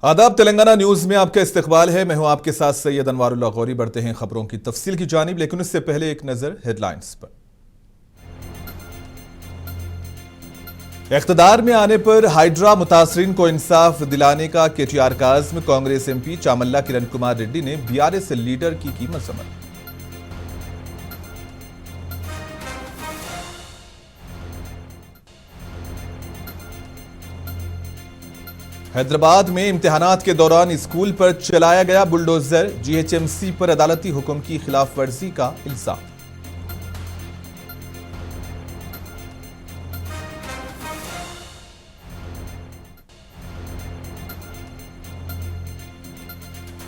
आदाब। तेलंगाना न्यूज में आपका इस्तकबाल है। मैं हूं आपके साथ सैयद अनवारुल्लाह गौरी। बढ़ते हैं खबरों की तफसील की जानिब, लेकिन उससे पहले एक नजर हेडलाइंस पर। इख्तिदार में आने पर हाइड्रा मुतासरीन को इंसाफ दिलाने का केटीआर का अज़्म। कांग्रेस एमपी चामल्ला किरण कुमार रेड्डी ने बीआरएस लीडर की मजम्मत। हैदराबाद में इम्तिहानात के दौरान स्कूल पर चलाया गया बुलडोजर। जीएचएमसी पर अदालती हुक्म की खिलाफ वर्जी का इल्जाम।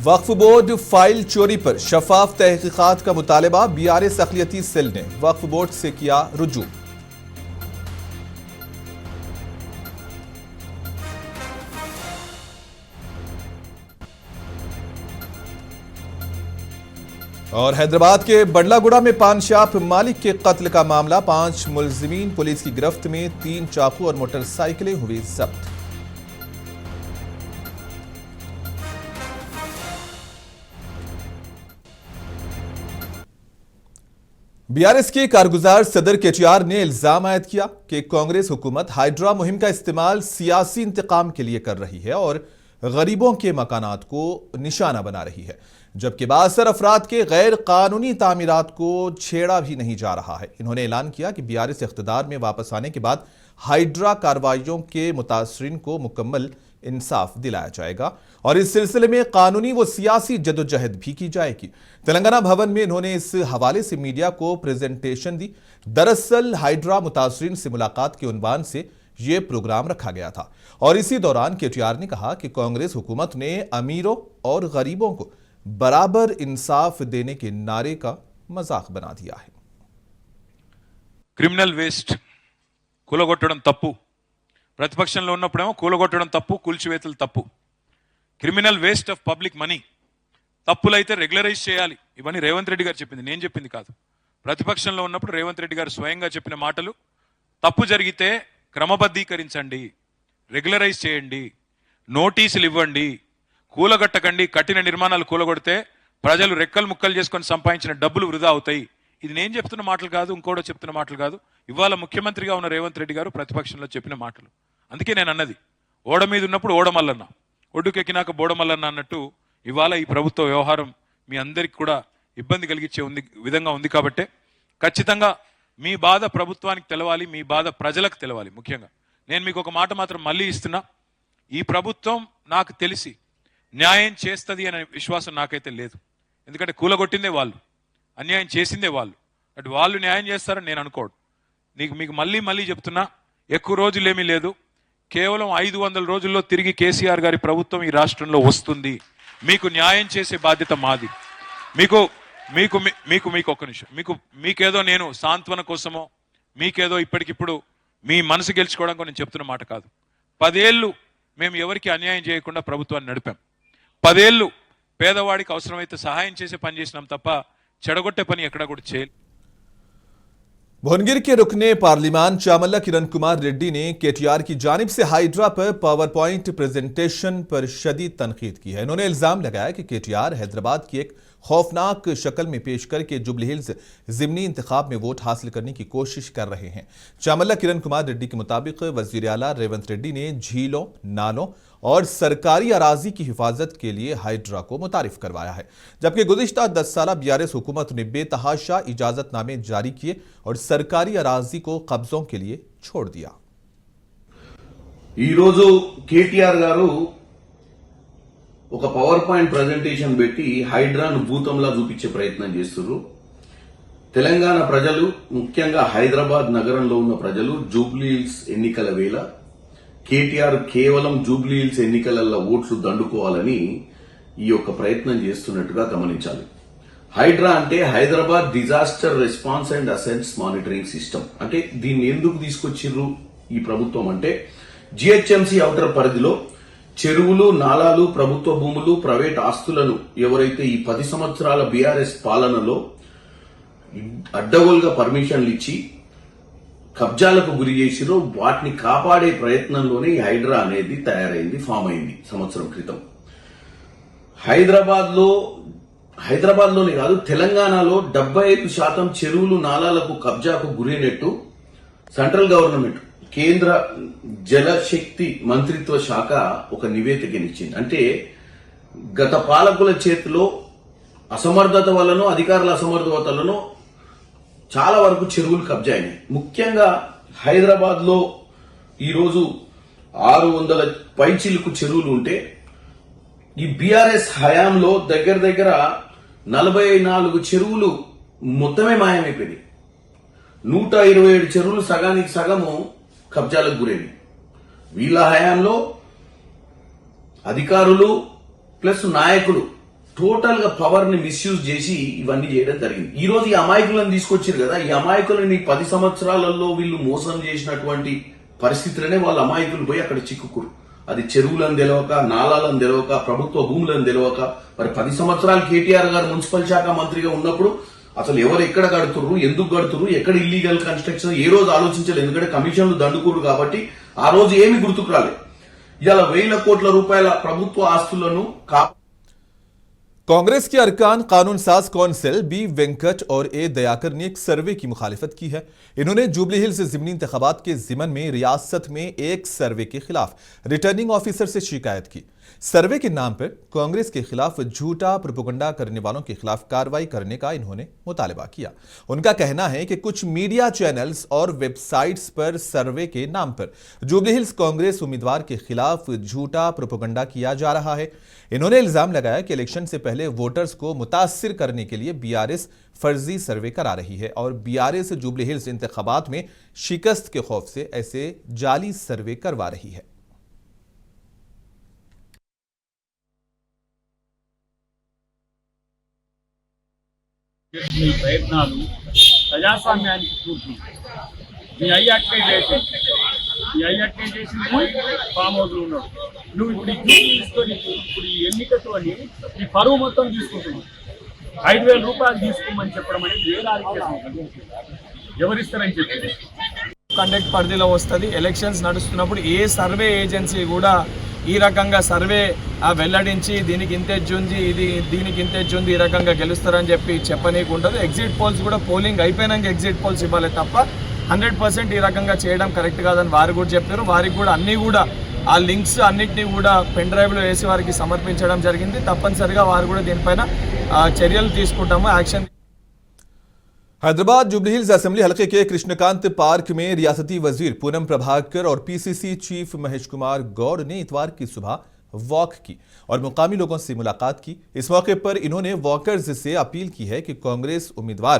वक्फ बोर्ड फाइल चोरी पर शफाफ तहकीकात का मुतालबा। बीआरएस अक़लियती सेल ने वक्फ बोर्ड से किया रुजू। और हैदराबाद के बडलागुड़ा में पान शॉप मालिक के कत्ल का मामला। 5 मुलजिमीन पुलिस की गिरफ्त में। 3 चाकू और मोटरसाइकिलें हुई जब्त। बीआरएस के कारगुजार सदर केटीआर ने इल्जाम आयद किया कि कांग्रेस हुकूमत हाइड्रा मुहिम का इस्तेमाल सियासी इंतकाम के लिए कर रही है और गरीबों के मकानात को निशाना बना रही है, जबकि बासर अफराद के गैर कानूनी तामीरात को छेड़ा भी नहीं जा रहा है। इन्होंने ऐलान किया कि बीआरएस इख्तिदार में वापस आने के बाद हाइड्रा कार्रवाइयों के मुतासरीन को मुकम्मल इंसाफ दिलाया जाएगा और इस सिलसिले में कानूनी व सियासी जदोजहद भी की जाएगी। तेलंगाना भवन में इन्होंने इस हवाले से मीडिया को प्रेजेंटेशन दी। दरअसल हाइड्रा मुतासरीन से मुलाकात के उन्वान से यह प्रोग्राम रखा गया था और इसी दौरान केटीआर ने कहा कि कांग्रेस हुकूमत ने अमीरों और गरीबों को बराबर इंसाफ देने के नारे का मजाक बना दिया है। క్రిమినల్ వేస్ట్ కూలగొట్టడం తప్పు, ప్రతిపక్షంలో ఉన్నప్పుడేమో కూలగొట్టడం తప్పు, కూల్చివేతలు తప్పు. Criminal waste of public money తప్పులైతే రెగ్యులరైజ్ చేయాలి. ఇవన్నీ రేవంత్ రెడ్డి గారు చెప్పింది, నేను చెప్పింది కాదు. ప్రతిపక్షంలో ఉన్నప్పుడు రేవంత్ రెడ్డి గారు స్వయంగా చెప్పిన మాటలు. తప్పు జరిగితే క్రమబద్ధీకరించండి, రెగ్యులరైజ్ చేయండి, నోటీసులు ఇవ్వండి, కూలగట్టకండి. కఠిన నిర్మాణాలు కూలగొడితే ప్రజలు రెక్కలు ముక్కలు చేసుకొని సంపాదించిన డబ్బులు వృధా అవుతాయి. ఇది నేను చెప్తున్న మాటలు కాదు, ఇంకోటో చెప్తున్న మాటలు కాదు. ఇవాళ ముఖ్యమంత్రిగా ఉన్న రేవంత్ రెడ్డి గారు ప్రతిపక్షంలో చెప్పిన మాటలు. అందుకే నేను అన్నది, ఓడ మీద ఉన్నప్పుడు ఓడమల్లన్న, ఒడ్డుకెక్కినాక బోడమల్లన్న అన్నట్టు ఇవాళ ఈ ప్రభుత్వ వ్యవహారం మీ అందరికి కూడా ఇబ్బంది కలిగించే విధంగా ఉంది. కాబట్టే ఖచ్చితంగా మీ బాధ ప్రభుత్వానికి తెలవాలి, మీ బాధ ప్రజలకు తెలవాలి. ముఖ్యంగా నేను మీకు ఒక మాట మాత్రం మళ్ళీ ఇస్తున్నా, ఈ ప్రభుత్వం నాకు తెలిసి న్యాయం చేస్తుంది అనే విశ్వాసం నాకైతే లేదు. ఎందుకంటే కూలగొట్టిందే వాళ్ళు, అన్యాయం చేసిందే వాళ్ళు. అటు వాళ్ళు న్యాయం చేస్తారని నేను అనుకోడు. మీకు మళ్ళీ చెప్తున్నా, ఎక్కువ రోజులేమీ లేదు. కేవలం 500 రోజుల్లో తిరిగి కేసీఆర్ గారి ప్రభుత్వం ఈ రాష్ట్రంలో వస్తుంది. మీకు న్యాయం చేసే బాధ్యత మాది. మీకు ఒక్క నిమిషం, మీకేదో నేను సాంత్వన కోసమో మీకేదో ఇప్పటికిప్పుడు మీ మనసు గెలుచుకోవడానికి నేను చెప్తున్న మాట కాదు. 10 ఏళ్ళు మేము ఎవరికి అన్యాయం చేయకుండా ప్రభుత్వాన్ని నడిపాం. 10 ఏళ్ళు పేదవాడికి అవసరమైతే సహాయం చేసే పని చేసినాం తప్ప చెడగొట్టే పని ఎక్కడా కూడా చేయలేదు. भुवनगिर के रुकने पार्लिमान चामल्ला किरण कुमार रेड्डी ने केटीआर की जानिब से हाइड्रा पर पावर पॉइंट प्रेजेंटेशन पर शदीद तनकीद की है। इन्होंने इल्जाम लगाया कि केटीआर हैदराबाद की एक खौफनाक शक्ल में पेश करके जुबली हिल्स जिमनी इंतखाब में वोट हासिल करने की कोशिश कर रहे हैं। चामल्ला किरण कुमार रेड्डी के मुताबिक वजीर आला रेवंत रेड्डी ने झीलों, नालों और सरकारी अराजी की हिफाजत के लिए हाइड्रा को मुतारिफ करवाया है, जबकि गुज़िश्ता 10 साल बीआरएस हुकूमत ने बेतहाशा इजाजतनामे जारी किए और सरकारी अराजी को कब्जों के लिए छोड़ दिया। केटीआर गारू ఒక పవర్ పాయింట్ ప్రెజెంటేషన్ పెట్టి హైడ్రాను భూతంలా చూపించే ప్రయత్నం చేస్తున్నారు. తెలంగాణ ప్రజలు, ముఖ్యంగా హైదరాబాద్ నగరంలో ఉన్న ప్రజలు జూబ్లీ హిల్స్ ఎన్నికల వేళ కేటీఆర్ కేవలం జూబ్లీ హిల్స్ ఎన్నికలలో ఓట్లు దండుకోవాలని ఈ యొక్క ప్రయత్నం చేస్తున్నట్టుగా గమనించాలి. హైడ్రా అంటే Hyderabad disaster response and assets monitoring system. అంటే దీన్ని ఎందుకు తీసుకొచ్చిర్రు ఈ ప్రభుత్వం అంటే, జిహెచ్ఎంసీ ఔటర్ పరిధిలో చెరువులు, నాలాలు, ప్రభుత్వ భూములు, ప్రైవేట్ ఆస్తులను ఎవరైతే ఈ 10 సంవత్సరాల బీఆర్ఎస్ పాలనలో అడ్డగోలుగా పర్మిషన్లు ఇచ్చి కబ్జాలకు గురి చేసిరో వాటిని కాపాడే ప్రయత్నంలోనే ఈ హైడ్రా అనేది తయారైంది, ఫామ్ అయింది సంవత్సరం క్రితం. హైదరాబాద్ లోనే కాదు, తెలంగాణలో 75% చెరువులు నాలాలకు కబ్జాకు గురైనట్టు సెంట్రల్ గవర్నమెంట్ కేంద్ర జలశక్తి మంత్రిత్వ శాఖ ఒక నివేదికనిచ్చింది. అంటే గత పాలకుల చేతిలో అసమర్థత వల్లనో అధికారుల అసమర్థత వల్లనో చాలా వరకు చెరువులు కబ్జా అయినాయి. ముఖ్యంగా హైదరాబాద్ లో ఈరోజు 600 పైచిలుకు చెరువులు ఉంటే ఈ బీఆర్ఎస్ హయాంలో దగ్గర దగ్గర 44 చెరువులు మొత్తమే మాయమైపోయినాయి. 127 చెరువులు సగానికి సగము కబ్జాలకు గురైనవి. వీళ్ళ హయాంలో అధికారులు ప్లస్ నాయకులు టోటల్ గా పవర్ ని మిస్యూజ్ చేసి ఇవన్నీ చేయడం జరిగింది. ఈ రోజు ఈ అమాయకులను తీసుకొచ్చారు కదా, ఈ అమాయకులని 10 సంవత్సరాలలో వీళ్ళు మోసం చేసినటువంటి పరిస్థితులనే వాళ్ళ అమాయకులు పోయి అక్కడ చిక్కుకురు. అది చెరువులను తెలవక, నాలాలను తెలవక, ప్రభుత్వ భూములను తెలవక. మరి 10 సంవత్సరాలు కేటీఆర్ గారు మున్సిపల్ శాఖ మంత్రిగా ఉన్నప్పుడు అసలు ఎవరు ఎక్కడ కడుతుర్రు, ఎందుకు కడుతుర్రు, ఎక్కడ ఇల్లీగల్ కన్స్ట్రక్షన్ ఏ రోజు ఆలోచించలేదు. ఎందుకంటే కమిషన్లు దండుకోరు కాబట్టి ఆ రోజు ఏమి గుర్తుకు రాలేదు. ఇలా 1000 కోట్ల రూపాయల ప్రభుత్వ ఆస్తులను कांग्रेस के अरकान कानून साज कौंसिल बी वेंकट और ए दयाकर ने एक सर्वे की मुखालिफत की है। इन्होंने जुबली हिल्स ज़िमनी इंतखाबात के ज़िमन में रियासत में एक सर्वे के खिलाफ रिटर्निंग ऑफिसर से शिकायत की। सर्वे के नाम पर कांग्रेस के खिलाफ झूठा प्रोपेगेंडा करने वालों के खिलाफ कार्रवाई करने का इन्होंने मुतालबा किया। उनका कहना है कि कुछ मीडिया चैनल्स और वेबसाइट्स पर सर्वे के नाम पर जुबली हिल्स कांग्रेस उम्मीदवार के खिलाफ झूठा प्रोपेगेंडा किया जा रहा है। इन्होंने इल्जाम लगाया कि इलेक्शन से पहले वोटर्स को मुतासिर करने के लिए बीआरएस फर्जी सर्वे करा रही है और बीआरएस जुबली हिल्स इंतखाबात में शिकस्त के खौफ से ऐसे जाली सर्वे करवा रही है। ఈ ప్రయత్నాలు ప్రజాస్వామ్యానికి పూర్తి. ఈ అయ్యట్టేషన్ ఫామ్ హౌస్లో ఉన్నాడు. నువ్వు ఇప్పుడు తీసుకొని ఇప్పుడు ఈ ఎన్నికతో ఈ పరువు మొత్తం తీసుకుంటున్నావు. 5,000 రూపాయలు తీసుకోమని చెప్పడం అనేది ఏ రాజకీయం ఎవరిస్తారని చెప్పి కండక్ట్ పరిధిలో వస్తుంది. ఎలక్షన్స్ నడుస్తున్నప్పుడు ఏ సర్వే ఏజెన్సీ కూడా ఈ రకంగా సర్వే వెల్లడించి దీనికి ఇంత ఎజ్జుంది, దీనికి ఇంత ఎజ్జుంది, ఈ రకంగా గెలుస్తారని చెప్పి చెప్పనీకి ఉండదు. ఎగ్జిట్ పోల్స్ కూడా పోలింగ్ అయిపోయినాక ఎగ్జిట్ పోల్స్ ఇవ్వాలి తప్ప 100% ఈ రకంగా చేయడం కరెక్ట్ కాదని వారు కూడా చెప్పారు. వారికి కూడా అన్నీ కూడా ఆ లింక్స్ అన్నింటినీ కూడా పెన్ డ్రైవ్లో వేసి వారికి సమర్పించడం జరిగింది. తప్పనిసరిగా వారు కూడా దీనిపైన చర్యలు తీసుకుంటాము, action. Hyderabad jubilee hills assembly हलके के कृष्णकांत पार्क में रियासती वजीर पूनम प्रभाकर और पीसीसी चीफ महेश कुमार गौड़ ने इतवार की सुबह वॉक की और मुकामी लोगों से मुलाकात की। इस मौके पर इन्होंने वॉकर्स से अपील की है कि कांग्रेस उम्मीदवार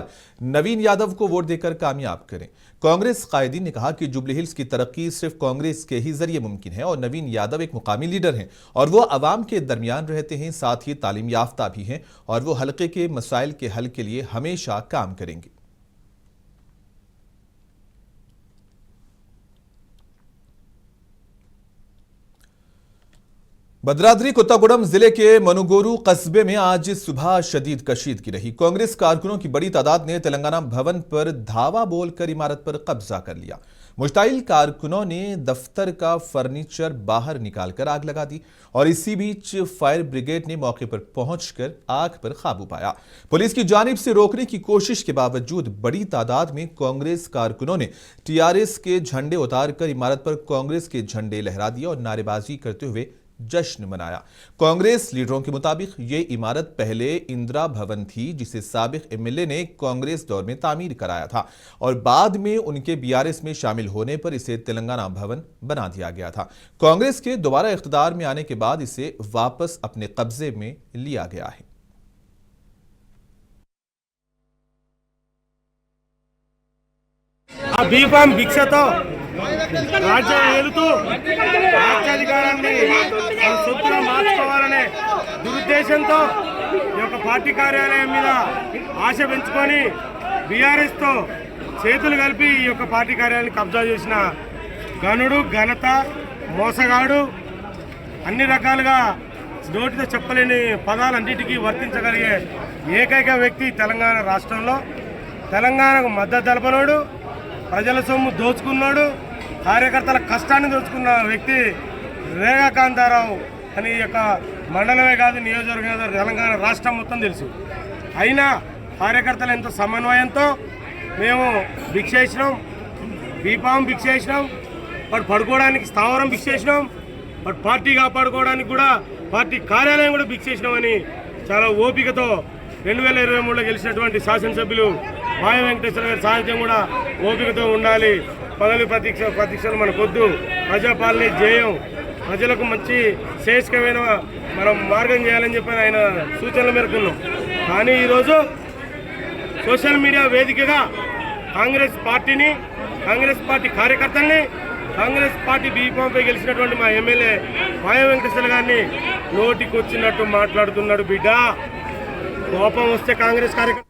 नवीन यादव को वोट देकर कामयाब करें। कांग्रेस कायदीन ने कहा कि जुबली हिल्स की तरक्की सिर्फ कांग्रेस के ही जरिए मुमकिन है और नवीन यादव एक मुकामी लीडर हैं और वो अवाम के दरमियान रहते हैं, साथ ही तालीम याफ्ता भी हैं और वो हलके के मसाइल के हल के लिए हमेशा काम करेंगे। भद्राद्री कोत्तागुड़म जिले के मनुगोरू कस्बे में आज सुबह शदीद कशीदगी रही। कांग्रेस कारकुनों की बड़ी तादाद ने तेलंगाना भवन पर धावा बोलकर इमारत पर कब्जा कर लिया। मुश्ताइल कारकुनों ने दफ्तर का फर्नीचर बाहर निकालकर आग लगा दी और इसी बीच फायर ब्रिगेड ने मौके पर पहुंचकर आग पर काबू पाया। पुलिस की जानिब से रोकने की कोशिश के बावजूद बड़ी तादाद में कांग्रेस कारकुनों ने टीआरएस के झंडे उतारकर इमारत पर कांग्रेस के झंडे लहरा दिए और नारेबाजी करते हुए जश्न मनाया। कांग्रेस लीडरों के मुताबिक ये इमारत पहले इंदिरा भवन थी जिसे साबिक एमएलए ने कांग्रेस दौर में तामीर कराया था और बाद में उनके बीआरएस में शामिल होने पर इसे तेलंगाना भवन बना दिया गया था। कांग्रेस के दोबारा इख्तियार में आने के बाद इसे वापस अपने कब्जे में लिया गया है। రాజ్యం ఏలుతూ రాజ్యాధికారాన్ని సొత్తుగా మార్చుకోవాలనే దురుద్దేశంతో ఈ యొక్క పార్టీ కార్యాలయం మీద ఆశ పెంచుకొని బీఆర్ఎస్తో చేతులు కలిపి ఈ యొక్క పార్టీ కార్యాలయాన్ని కబ్జా చేసిన గనుడు, ఘనత, మోసగాడు, అన్ని రకాలుగా నోటితో చెప్పలేని పదాలన్నిటికీ వర్తించగలిగే ఏకైక వ్యక్తి తెలంగాణ రాష్ట్రంలో. తెలంగాణకు మద్దతు తెలపనోడు, ప్రజల సొమ్ము దోచుకున్నాడు, కార్యకర్తల కష్టాన్ని దోచుకున్న వ్యక్తి రేగా కాంతారావు అని ఈ యొక్క మండలమే కాదు నియోజకవర్గం కాదు తెలంగాణ రాష్ట్రం మొత్తం తెలుసు. అయినా కార్యకర్తలు ఎంతో సమన్వయంతో మేము భిక్ష చేసినాం, బీఫామ్ భిక్ష చేసినాం, వాడు పడుకోవడానికి స్థావరం భిక్ష చేసినాం, వాడు పార్టీ కాపాడుకోవడానికి కూడా పార్టీ కార్యాలయం కూడా భిక్ష చేసినామని చాలా ఓపికతో 2023లో గెలిచినటువంటి శాసనసభ్యులు మాయ వెంకటేశ్వర గారి సాహిత్యం కూడా ఓపికతో ఉండాలి. పదవి ప్రతీక్షలు మనకొద్దు, ప్రజాపాలన జేయం, ప్రజలకు మంచి శ్రేష్ఠమైన మనం మార్గం చేయాలని చెప్పి ఆయన సూచనల మేరకు ఉన్నాం. కానీ ఈరోజు సోషల్ మీడియా వేదికగా కాంగ్రెస్ పార్టీని, కాంగ్రెస్ పార్టీ కార్యకర్తల్ని, కాంగ్రెస్ పార్టీ బీఫాంపై గెలిచినటువంటి మా ఎమ్మెల్యే మాయ వెంకటేశ్వర గారిని నోటికి వచ్చినట్టు మాట్లాడుతున్నాడు. బిడ్డ కోపం వస్తే కాంగ్రెస్ కార్యకర్త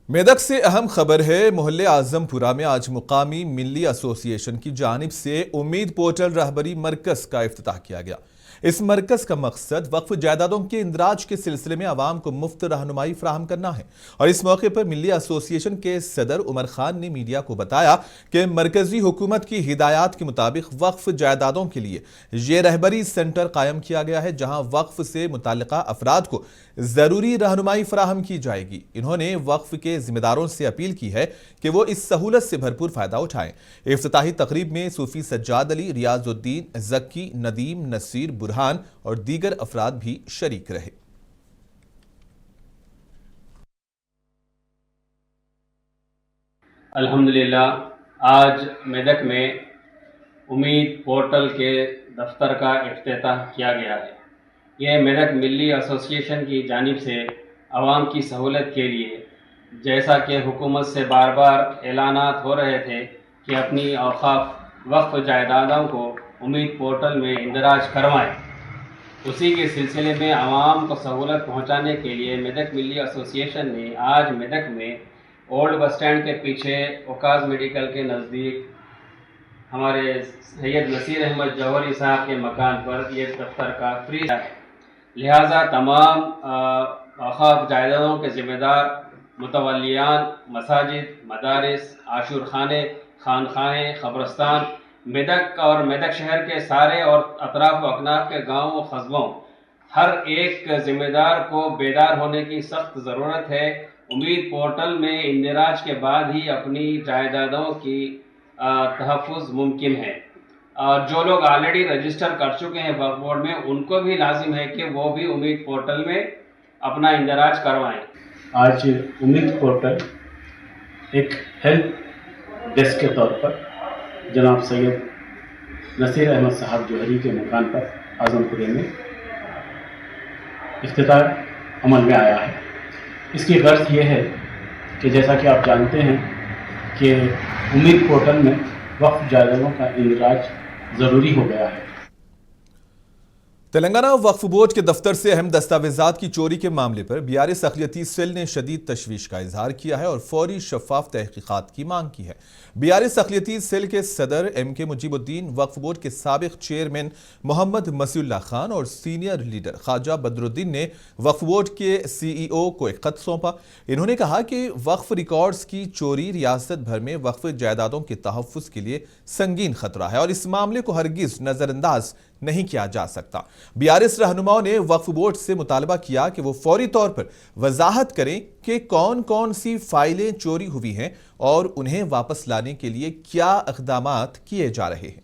मेदक से अहम खबर है। मोहल्ले आजमपुरा में आज मुकामी मिल्ली एसोसिएशन की जानिब से उम्मीद पोर्टल रहबरी मरकज का इफ्तिताह किया गया। इस मरकज का मकसद वक्फ जायदादों के इंदराज के सिलसिले में आवाम को मुफ्त रहनुमाई फराहम करना है। और इस मौके पर मिल्ली एसोसिएशन के सदर उमर खान ने मीडिया को बताया कि मरकजी हुकूमत की हिदायत के मुताबिक वक्फ जायदादों के लिए ये रहबरी सेंटर कायम किया गया है, जहां वक्फ से मुताल्लिका अफराद को जरूरी रहनुमाई फराहम की जाएगी। इन्होंने वक्फ के जिम्मेदारों से अपील की है कि वो इस सहूलत से भरपूर फायदा उठाएं। इफ्तिताही तकरीब में सूफी सज्जाद अली, रियाजुद्दीन, जक्की, नदीम, नसीर, बुरहान और दीगर अफराद भी शरीक रहे। अल्हम्दुलिल्लाह आज मेदक में उम्मीद पोर्टल के दफ्तर का इफ्तिताह किया गया है। यह मेदक मिल्ली एसोसिएशन की जानिब से आवाम की सहूलत के लिए, जैसा कि हुकूमत से बार बार ऐलानात हो रहे थे कि अपनी औक़ाफ़ वक्फ जायदादों को उम्मीद पोर्टल में इंदराज करवाएं, उसी के सिलसिले में आवाम को सहूलत पहुंचाने के लिए मेदक मिल्ली एसोसिएशन ने आज मेदक में ओल्ड बस स्टैंड के पीछे ओकाज़ मेडिकल के नज़दीक हमारे सैयद नसीर अहमद जौहरी साहब के मकान पर ये दफ्तर का फ्री है। लिहाजा तमाम औक़ाफ़ जायदादों के ज़िम्मेदार मुतवल्लियान मसाजिद, मदारिस, आशूर खाने, खानखाने, ख़बरस्तान, मेदक और मेदक शहर के सारे और अतराफ़ व अकनाफ के गाँव व कस्बों, हर एक ज़िम्मेदार को बेदार होने की सख्त ज़रूरत है। उम्मीद पोर्टल में इंदिराज के बाद ही अपनी जायदादों की तहफ़्फ़ुज़ मुमकिन है। जो लोग ऑलरेडी रजिस्टर कर चुके हैं वक्फ बोर्ड में, उनको भी लाजिम है कि वो भी उम्मीद पोर्टल में अपना इंदराज करवाएं। आज उम्मीद पोर्टल एक हेल्प डेस्क के तौर पर जनाब सैयद नसीर अहमद साहब जौहरी के मकान पर आजमपुरे में इफ्तिताह अमल में आया है। इसकी गर्ज ये है कि जैसा कि आप जानते हैं कि उम्मीद पोर्टल में वक्फ जायदादों का इंदराज ज़रूरी हो गया है। तेलंगाना वक्फ बोर्ड के दफ्तर से अहम दस्तावेजात की चोरी के मामले पर बीआरएस अक़लियती सेल ने शदीद तशवीश का इजहार किया है और फौरी शफाफ तहकीकात की मांग की है। बीआरएस अक़लियती सेल के सदर MK मुजीबुद्दीन, वक्फ बोर्ड के साबिक चेयरमैन मोहम्मद मसीउल्लाह खान और सीनियर लीडर ख्वाजा बदरुद्दीन ने वक्फ बोर्ड के CEO को एक खत सौंपा। इन्होंने कहा कि वक्फ रिकॉर्ड्स की चोरी रियासत भर में वक्फ जायदादों के तहफ़्फ़ुज़ के लिए संगीन खतरा है और इस मामले को हरगिज़ नज़रअंदाज नहीं किया जा सकता। बीआरएस रहनुमाओं ने वक्फ बोर्ड से मुतालबा किया कि वो फौरी तौर पर वजाहत करें कि कौन कौन सी फाइलें चोरी हुई हैं और उन्हें वापस लाने के लिए क्या इक़दामात किए जा रहे हैं।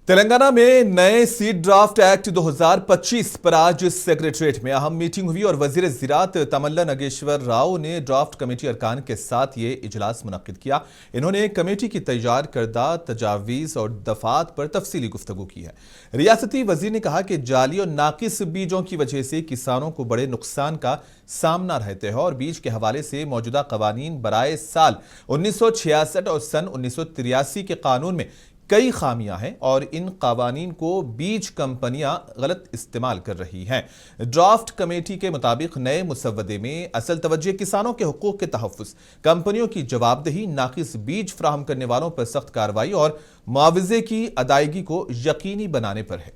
तेलंगाना में नए सीड ड्राफ्ट एक्ट 2025 पर आज सेक्रेटरीट में अहम मीटिंग हुई और वजीर ज़राअत तमल्ला नागेश्वर राव ने ड्राफ्ट कमेटी अरकान के साथ ये इजलास मुनक्किद किया। इन्होंने कमेटी की तैयार करदा तजावीज़ और दफात पर तफसीली गुफ्तगू की है। रियासती वजीर ने कहा कि जाली और नाकिस बीजों की वजह से किसानों को बड़े नुकसान का सामना रहते हैं और बीज के हवाले से मौजूदा कवानीन बराए साल 1966 और सन 1983 के कानून में कई खामियां हैं और इन कवानीन को बीज कंपनियां गलत इस्तेमाल कर रही हैं। ड्राफ्ट कमेटी के मुताबिक नए मुसव्वदे में असल तवज्जो किसानों के हुकूक के तहफ़्फ़ुज़, कंपनियों की जवाबदेही, नाकिस बीज फराहम करने वालों पर सख्त कार्रवाई और मुआवजे की अदायगी को यकीनी बनाने पर है।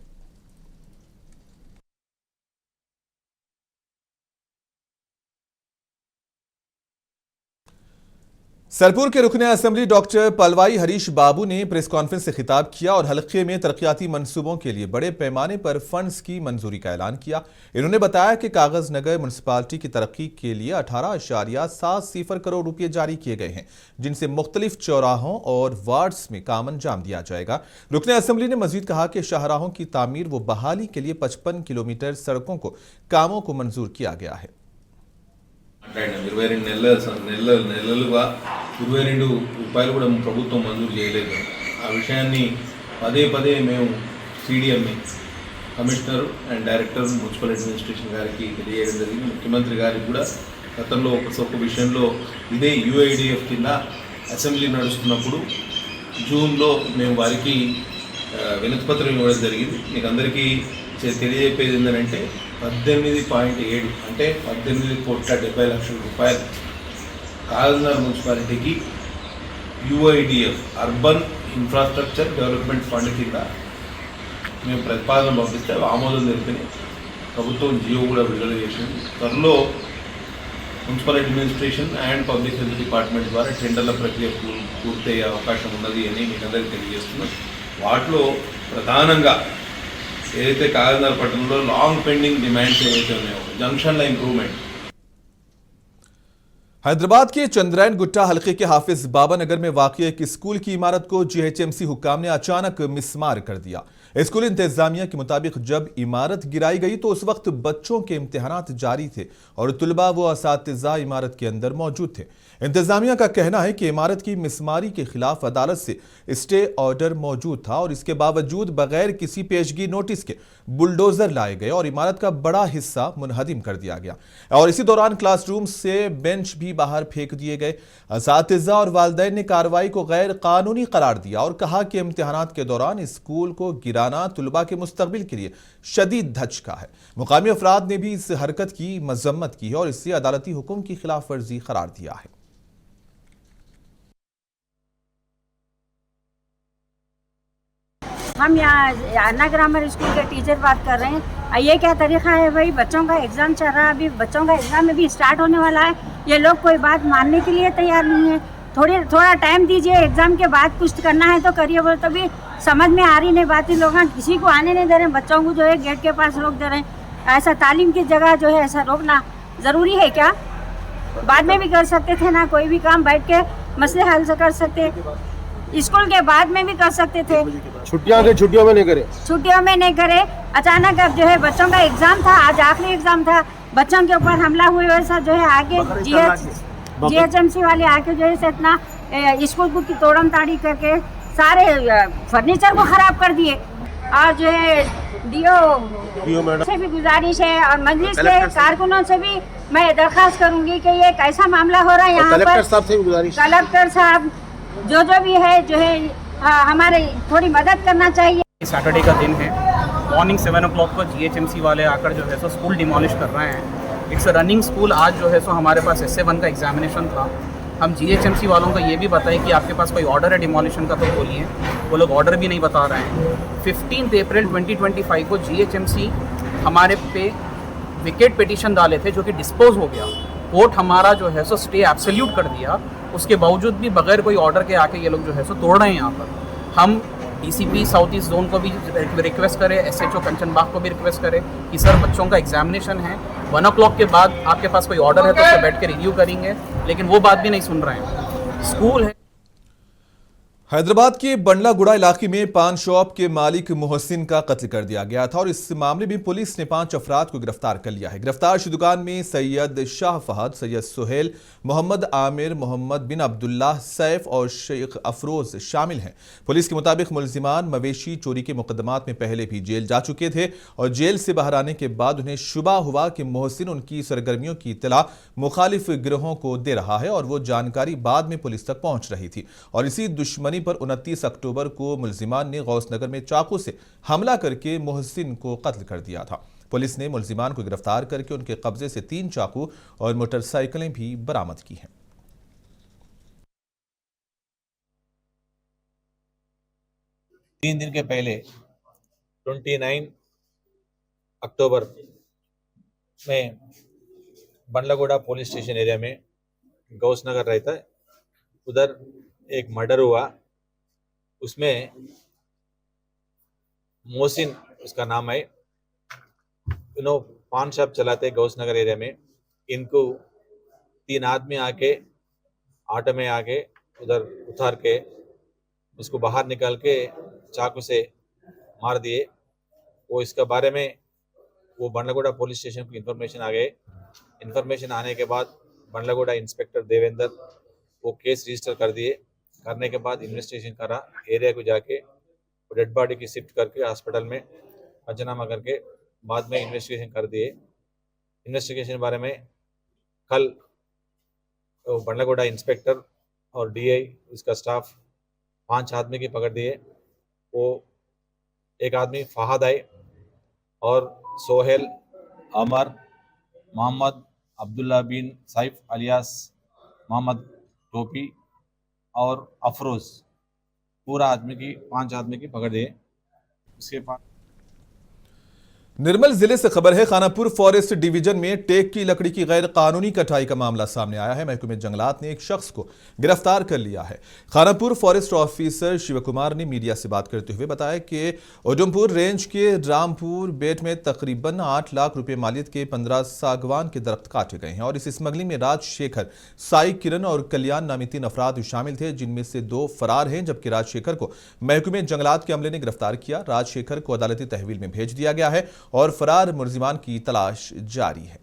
सरपुर के रुकने असेंबली डॉक्टर पलवाई हरीश बाबू ने प्रेस कॉन्फ्रेंस से खिताब किया और हलके में तरक्याती मंसूबों के लिए बड़े पैमाने पर फंड्स की मंजूरी का ऐलान किया। इन्होंने बताया कि कागज नगर म्युनिसिपालिटी की तरक्की के लिए 18.70 करोड़ रुपए जारी किए गए हैं, जिनसे मुख्तलिफ चौराहों और वार्ड्स में काम अंजाम दिया जाएगा। रुकने असेंबली ने मजीद कहा कि शाहराहों की तामीर व बहाली के लिए 55 किलोमीटर सड़कों को कामों को मंजूर किया गया है। 22 నెలలుగా 22 రూపాయలు కూడా ప్రభుత్వం మంజూరు చేయలేదు. ఆ విషయాన్ని పదే పదే మేము సిడిఎంని commissioner and director municipal administration గారికి తెలియజేయడం జరిగింది. ముఖ్యమంత్రి గారికి కూడా గతంలో ఒక విషయంలో ఇదే యుఐడిఎఫ్ కింద అసెంబ్లీ నడుస్తున్నప్పుడు జూన్లో మేము వారికి వినతిపత్రం ఇవ్వడం జరిగింది. మీకు అందరికీ తెలియజేపేది ఏంటంటే 18.7 అంటే 18,70,00,000 రూపాయలు కాగజ్నగర్ మున్సిపాలిటీకి UIDF urban infrastructure development fund కింద మేము ప్రతిపాదన పంపిస్తే ఆమోదం తెలిపినాయి. ప్రభుత్వం జియో కూడా విడుదల చేసింది. త్వరలో municipal administration and public health department ద్వారా టెండర్ల ప్రక్రియ పూర్తయ్యే అవకాశం ఉన్నది అని మీకు అందరికీ తెలియజేస్తున్నాం. వాటిలో ప్రధానంగా ఏదైతే కాగజ్నగర్ పట్టణంలో లాంగ్ పెండింగ్ డిమాండ్స్ ఏవైతే ఉన్నాయో జంక్షన్ల ఇంప్రూవ్మెంట్। हैदराबाद के चंद्रैन गुट्टा हलके के हाफिज बाबा नगर में वाक़ एक स्कूल की इमारत को जीएचएमसी हुक्काम ने अचानक मिसमार कर दिया। स्कूल इंतजामिया के मुताबिक जब इमारत गिराई गई तो उस वक्त बच्चों के इम्तिहानात जारी थे और तुलबा व असातिज़ा इमारत के अंदर मौजूद थे। इंतजामिया का कहना है कि इमारत की मिसमारी के खिलाफ अदालत से स्टे ऑर्डर मौजूद था और इसके बावजूद बगैर किसी पेशगी नोटिस के बुलडोजर लाए गए और इमारत का बड़ा हिस्सा मुनहदिम कर दिया गया और इसी दौरान क्लासरूम से बेंच भी बाहर फेंक दिए गए। असातिज़ा और वालिदैन ने कार्रवाई को गैर कानूनी करार दिया और कहा कि इम्तिहानात के दौरान स्कूल को गिराना तुलबा के मुस्तकबिल के लिए शदीद धचका है। मुकामी अफराद ने भी इस हरकत की मजम्मत की है और इसे अदालती हुक्म की खिलाफ वर्जी करार दिया है। हम यहाँ अन्ना ग्रामर स्कूल के टीचर बात कर रहे हैं। ये क्या तरीका है भाई, बच्चों का एग्ज़ाम चल रहा है, अभी बच्चों का एग्ज़ाम में भी स्टार्ट होने वाला है। ये लोग कोई बात मानने के लिए तैयार नहीं है। थोड़ा टाइम दीजिए, एग्ज़ाम के बाद कुछ करना है तो करिए। बोले तो भी समझ में आ रही नहीं बात। लोग किसी को आने नहीं दे रहे, बच्चों को जो है गेट के पास रोक दे रहे हैं। ऐसा तालीम की जगह जो है ऐसा रोकना ज़रूरी है क्या? बाद में भी कर सकते थे ना, कोई भी काम बैठ के मसले हल से कर सकते, स्कूल के बाद में भी कर सकते थे। छुट्टियों में नहीं करे, छुट्टियों में नहीं करे। अचानक अब जो है बच्चों का एग्जाम था, आज आखिरी एग्जाम था, बच्चों के ऊपर हमला हुए वैसा जो है आगे जीएचएमसी वाले आके जो है इतना स्कूल की तोड़म ताड़ी करके सारे फर्नीचर को खराब कर दिए। और जो है डीओ से भी गुजारिश है और मजलिस के कारकुनों से भी मैं दरखास्त करूंगी कि ये कैसा मामला हो रहा है यहाँ पर। कलेक्टर साहब जो भी है जो है हमारे थोड़ी मदद करना चाहिए। सैटरडे का दिन है, मॉर्निंग 7 o'clock को जीएचएमसी वाले आकर जो है सो स्कूल डिमोलिश कर रहे हैं। It's running school. आज जो है सो हमारे पास SA1 का एग्जामिनेशन था। हम जीएचएमसी वालों को ये भी बताएं कि आपके पास कोई ऑर्डर है डिमोलिशन का तो बोलिए। वो लोग ऑर्डर भी नहीं बता रहे हैं। 15 अप्रैल 2025 को जीएचएमसी हमारे पे विकेट पिटीशन डाले थे जो कि डिस्पोज हो गया। कोर्ट हमारा जो है सो स्टे एब्सोल्यूट कर दिया। उसके बावजूद भी बगैर कोई ऑर्डर के आके ये लोग जो है सो तोड़ रहे हैं यहाँ पर। हम डीसीपी साउथ ईस्ट जोन को भी रिक्वेस्ट करें, SHO कंचनबाग को भी रिक्वेस्ट करें कि सर बच्चों का एग्जामिनेशन है, 1 o'clock के बाद आपके पास कोई ऑर्डर है तो उससे बैठ के रिव्यू करेंगे, लेकिन वो बात भी नहीं सुन रहे हैं। स्कूल है। हैदराबाद के बंडलागुड़ा इलाके में पान शॉप के मालिक मोहसिन का कत्ल कर दिया गया था और इस मामले में पुलिस ने 5 अफराद को गिरफ्तार कर लिया है। गिरफ्तार दुकान में सैयद शाह फहद, सैयद सुहेल, मोहम्मद आमिर, मोहम्मद बिन अब्दुल्लाह, सैफ और शेख अफरोज शामिल हैं। पुलिस के मुताबिक मुलजिमान मवेशी चोरी के मुकदमात में पहले भी जेल जा चुके थे और जेल से बाहर आने के बाद उन्हें शुबा हुआ कि मोहसिन उनकी सरगर्मियों की इत्तला मुखालिफ गिरोहों को दे रहा है और वो जानकारी बाद में पुलिस तक पहुंच रही थी और इसी दुश्मनी पर 29 अक्टूबर को मुलजिमान ने गौसनगर में चाकू से हमला करके मोहसिन को कत्ल कर दिया था। पुलिस ने मुलजिमान को गिरफ्तार करके उनके कब्जे से 3 चाकू और मोटरसाइकिलें भी बरामद की हैं। 3 दिन के पहले 29 अक्टूबर में बंडलागुड़ा पुलिस स्टेशन एरिया में गौसनगर रहता है उधर एक मर्डर हुआ, उसमें मोहसिन उसका नाम है, पान शॉप चलाते गौस नगर एरिया में। इनको 3 आदमी आके ऑटो में आके उधर उतार के उसको बाहर निकाल के चाकू से मार दिए। वो इसके बारे में वो बंडलगुड़ा पुलिस स्टेशन को इन्फॉर्मेशन आ गए। इन्फॉर्मेशन आने के बाद बंडलगुड़ा इंस्पेक्टर देवेंद्र वो केस रजिस्टर कर दिए। करने के बाद इन्वेस्टिगेशन करा, एरिया को जाके डेड बॉडी की शिफ्ट करके हॉस्पिटल में पंचनामा करके बाद में इन्वेस्टिगेशन कर दिए। इन्वेस्टिगेशन बारे में कल बंडलगुड़ा इंस्पेक्टर और डीआई उसका स्टाफ 5 आदमी की पकड़ दिए। वो एक आदमी फहद है और सोहेल, अमर, मोहम्मद अब्दुल्ला बिन सैफ अलियास मोहम्मद टोपी और अफरोज, पूरा 5 आदमी की पकड़ दिए। उसके बाद निर्मल जिले से खबर है, खानापुर फॉरेस्ट डिवीजन में टेक की लकड़ी की गैर कानूनी कटाई का मामला सामने आया है। महकमे जंगलात ने एक शख्स को गिरफ्तार कर लिया है। खानापुर फॉरेस्ट ऑफिसर शिव कुमार ने मीडिया से बात करते हुए बताया कि उधमपुर रेंज के रामपुर बेट में तकरीबन 8 लाख रुपए मालियत के 15 सागवान के दरख्त काटे गए हैं और इस स्मगलिंग में राजशेखर, साई किरण और कल्याण नामी 3 अफराद शामिल थे, जिनमें से 2 फरार हैं, जबकि राजशेखर को महकमे जंगलात के अमले ने गिरफ्तार किया। राजशेखर को अदालती तहवील में भेज दिया गया है और फरार मुलजिमान की तलाश जारी है।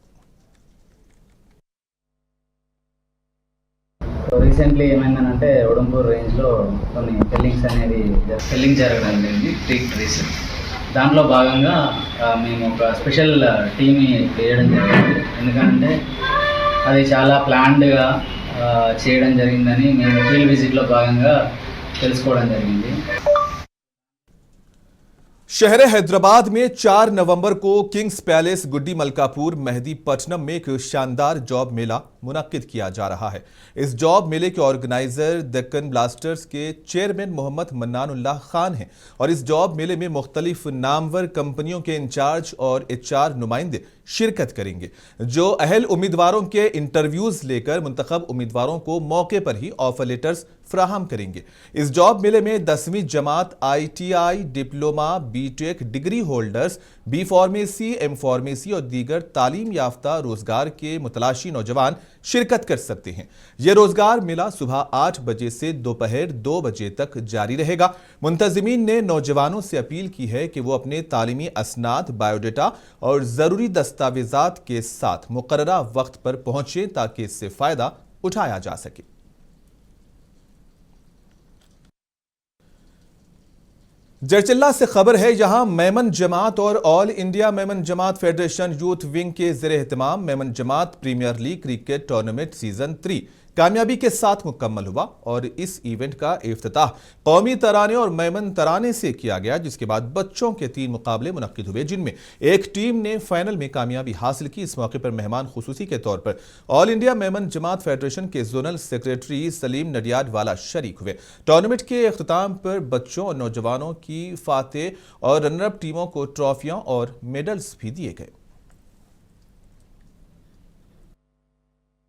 రీసెంట్లీ ఏమైందనంటే ఉడంపూర్ రేంజ్లో కొన్ని ఫెల్లింగ్ జరగడం జరిగింది 3 ట్రీస్. దాంట్లో భాగంగా మేము ఒక స్పెషల్ టీమ్ని వేయడం జరిగింది. ఎందుకంటే అది చాలా ప్లాన్డ్గా చేయడం జరిగిందని మేము ఫీల్డ్ విజిట్లో భాగంగా తెలుసుకోవడం జరిగింది. शहर हैदराबाद में 4 नवंबर को किंग्स पैलेस गुड्डी मलकापुर मेहदीपट्टनम में एक शानदार जॉब मेला मुनक्किद किया जा रहा है। इस जॉब मेले के ऑर्गेनाइजर दक्कन ब्लास्टर्स के चेयरमैन मोहम्मद मन्नानुल्लाह खान हैं और इस जॉब मेले में मुख्तलिफ नामवर कंपनियों के इंचार्ज और HR नुमाइंदे शिरकत करेंगे, जो अहल उम्मीदवारों के इंटरव्यूज लेकर मुंतखब उम्मीदवारों को मौके पर ही ऑफर लेटर्स फ्राहम करेंगे। इस जॉब मेले में 10वीं जमात, ITI, diploma, BTech degree holders, B pharmacy, M pharmacy और दीगर तालीम याफ्ता रोजगार के मुतलाशी नौजवान शिरकत कर सकते हैं। यह रोजगार मेला सुबह 8 बजे से दोपहर 2 बजे तक जारी रहेगा। मुंतजिमीन ने नौजवानों से अपील की है कि वो अपने तालीमी असनाद, बायोडाटा और जरूरी दस्तावेजात के साथ मुकर्ररा वक्त पर पहुंचे ताकि इससे फायदा उठाया जा सके। जरचिल्ला से खबर है, यहां मेमन जमात और all India Memon Jamaat federation youth wing के ज़ेरे एहतमाम Memon Jamaat premier league cricket tournament season 3 कामयाबी के साथ मुकम्मल हुआ और इस इवेंट का इफ्तिताह कौमी तराने और मेमन तराने से किया गया, जिसके बाद बच्चों के 3 मुकाबले मुनक्किद हुए, जिनमें एक टीम ने फाइनल में कामयाबी हासिल की। इस मौके पर मेहमान खुसूसी के तौर पर all India Memon Jamaat federation के जोनल सेक्रेटरी सलीम नडियाड वाला शरीक हुए। टूर्नामेंट के इख्तिताम पर बच्चों और नौजवानों की फातेह और रनरअप टीमों को ट्रॉफियां और मेडल्स भी दिए गए।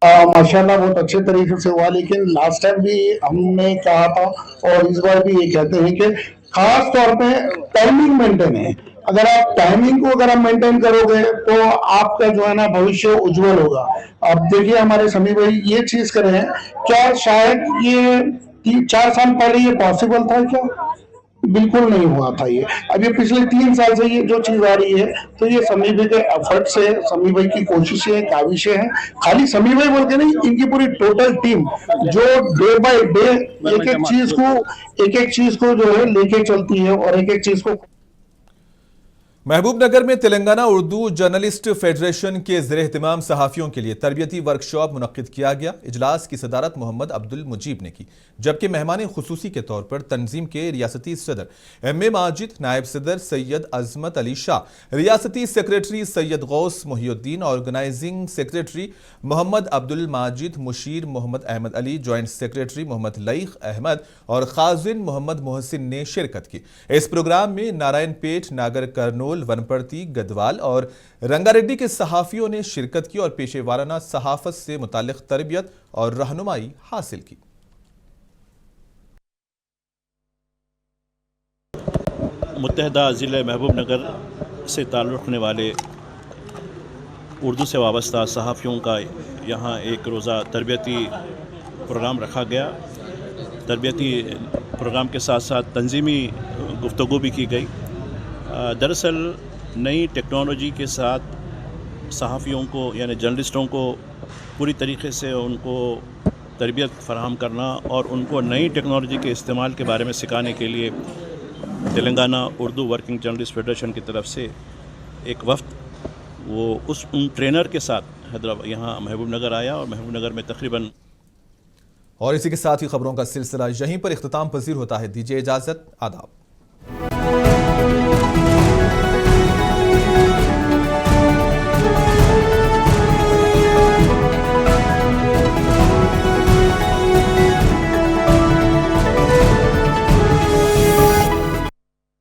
माशाल्लाह बहुत अच्छे तरीके से हुआ, लेकिन लास्ट टाइम भी हमने कहा था और इस बार भी ये कहते हैं कि खास तौर पे टाइमिंग मेंटेन है। अगर आप टाइमिंग को अगर आप मेंटेन करोगे तो आपका जो है ना भविष्य उज्जवल होगा। अब देखिए हमारे समी भाई ये चीज कर रहे हैं, क्या शायद ये 4 साल पहले ये पॉसिबल था क्या? बिल्कुल नहीं हुआ था ये। अब ये पिछले 3 साल से ये जो चीज आ रही है, तो ये समी भाई के एफर्ट से, समी भाई की कोशिशें, काविशें हैं। खाली समी भाई बोल के नहीं, इनकी पूरी टोटल टीम जो डे बाय डे एक एक चीज को जो है लेके चलती है और एक एक चीज को। महबूबनगर में तेलंगाना उर्दू जर्नलिस्ट फेडरेशन के ज़ेरे एहतमाम सहाफ़ियों के लिए तरबियती वर्कशॉप मुनक्किद किया गया। इजलास की सदारत मोहम्मद अब्दुल मुजीब ने की, जबकि मेहमान खुसूसी के तौर पर तंजीम के रियासती सदर MA माजिद, नायब सदर सैयद अजमत अली शाह, रियासती secretary Syed Ghaus Mohiuddin, organising secretary Mohammad Abdul Majid, मुशीर मोहम्मद अहमद अली, जॉइंट सेक्रेटरी मोहम्मद लईक अहमद और खाजिन मोहम्मद मोहसिन ने शिरकत की। इस प्रोग्राम में नारायणपेट, नागर कर्नूल, वनपर्ती, गदवाल और रंगारेड्डी के सहाफियों ने शिरकत की और पेशेवाराना सहाफत से मुताल्लिक तरबियत और रहनुमाई हासिल की। मुत्तहदा ज़िले महबूब नगर से ताल्लुक़ रखने वाले उर्दू से वाबस्ता सहाफ़ियों का यहाँ एक रोज़ा तरबियती प्रोग्राम रखा गया। तरबियती प्रोग्राम के साथ साथ तंजीमी गुफ्तगू भी की गई। दरअसल नई टेक्नोलॉजी के साथ सहाफ़ियों को यानी जर्नलिस्टों को पूरी तरीके से उनको तरबियत फ़राहम करना और उनको नई टेक्नोलॉजी के इस्तेमाल के बारे में सिखाने के लिए Telangana Urdu working journalist federation की तरफ से एक वफ़द वो उन ट्रेनर के साथ हैदराबाद यहाँ महबूब नगर आया और महबूब नगर में तकरीबन। और इसी के साथ ही खबरों का सिलसिला यहीं पर इख्तिताम पजीर होता है। दीजिए इजाज़त, आदाब।